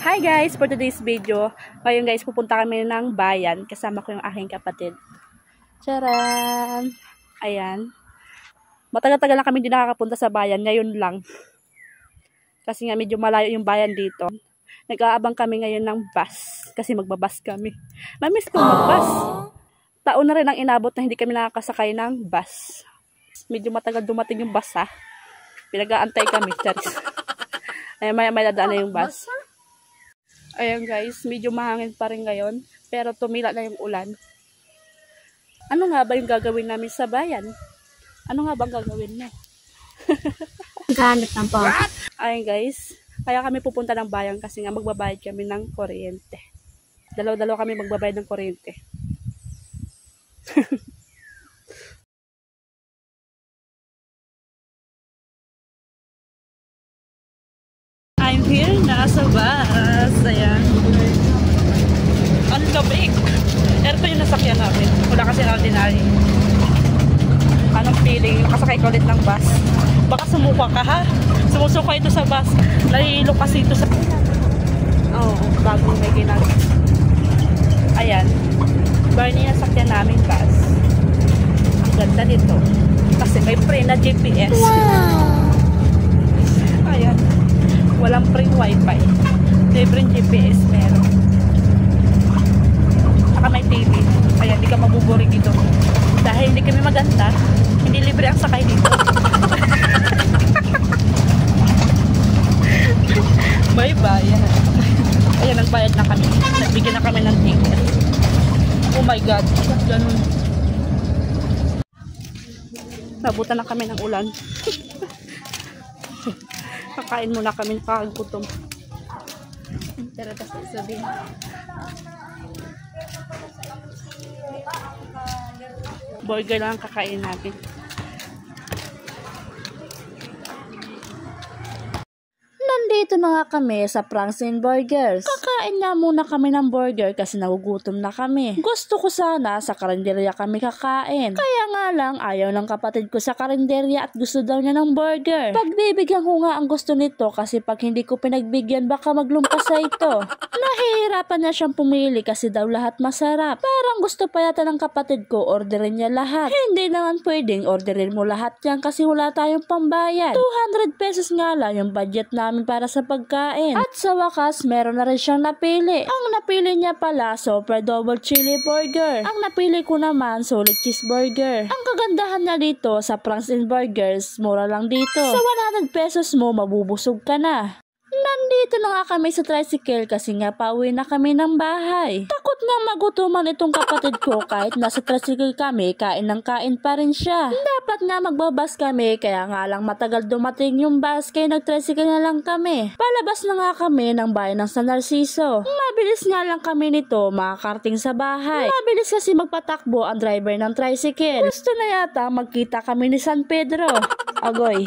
Hi guys, for today's video, ngayon guys pupunta kami ng bayan, kasama ko yung aking kapatid. Charan! Ayan. Matagal-tagal na kami hindi nakakapunta sa bayan, ngayon lang. Kasi nga medyo malayo yung bayan dito. Nag-aabang kami ngayon ng bus, kasi magbabas kami. Namiss ko magbus. Taon na rin ang inabot na hindi kami nakakasakay ng bus. Medyo matagal dumating yung bus ha. Pinag-aantay kami, charis. Ayan, may dadaan na yung bus. Ayan guys, medyo mahangin pa rin ngayon, pero tumila na yung ulan. Ano nga ba yung gagawin namin sa bayan? Ano nga ba ang gagawin mo? Ganit na po. Ayan guys, kaya kami pupunta ng bayan kasi nga magbabayad kami ng kuryente. Dalaw-dalaw kami magbabayad ng kuryente. I'm here na sa bus. Ayan. Ang labig. Ito yung nasakyan namin. Wala kasi ordinary. Anong feeling? Kasakay ko ulit ng bus. Baka sumuka ka ha? Sumusuka ito sa bus. Nahihilo kasi ito sa... Oo, bagong may ginagawa. Ayan. Barney na sakyan namin bus. Ang ganda dito. Kasi may pre na GPS. Wow! Ayan. Walang free wifi. Libreng GPS meron. Saka may TV. Ayan, hindi ka mabuboring dito. Dahil hindi kami maganda, hindi libre ang sakay dito. Bye-bye. Ayan, nagbayad na kami. Nagbigyan na kami ng ticket. Oh my God. Ganun. Nabutan na kami ng ulan. Kakain muna kami, nakakagutom. Pero kasi sabihin. Burger lang ang kakain natin. Nandito na nga kami sa Franks and Burgers. Kakain na muna kami ng burger kasi nagugutom na kami. Gusto ko sana sa karinderya kami kakain. Kaya nga lang ayaw ng kapatid ko sa karinderya at gusto daw niya ng burger. Pagbibigyan ko nga ang gusto nito kasi pag hindi ko pinagbigyan baka maglumpas sa ito. Nahihirapan na siyang pumili kasi daw lahat masarap. Parang gusto pa yata ng kapatid ko orderin niya lahat. Hindi naman pwedeng orderin mo lahat yan kasi wala tayong pambayad. 200 pesos nga lang yung budget namin para sa pagkain. At sa wakas, meron na rin siyang napili. Ang napili niya pala, super double chili burger. Ang napili ko naman, solid cheeseburger. Ang kagandahan na dito sa Franks and Burgers, mura lang dito. Sa 100 pesos mo, mabubusog ka na. Nandito na nga kami sa tricycle kasi nga pauwi na kami ng bahay. Takot nga magutuman itong kapatid ko kahit nasa tricycle kami, kain ng kain pa rin siya. Dapat nga magbabas kami kaya nga lang matagal dumating yung bus kaya nag-tricycle na lang kami. Palabas na nga kami ng bayan ng San Narciso. Mabilis nga lang kami nito makakarating sa bahay. Mabilis kasi magpatakbo ang driver ng tricycle. Gusto na yata magkita kami ni San Pedro. Agoy.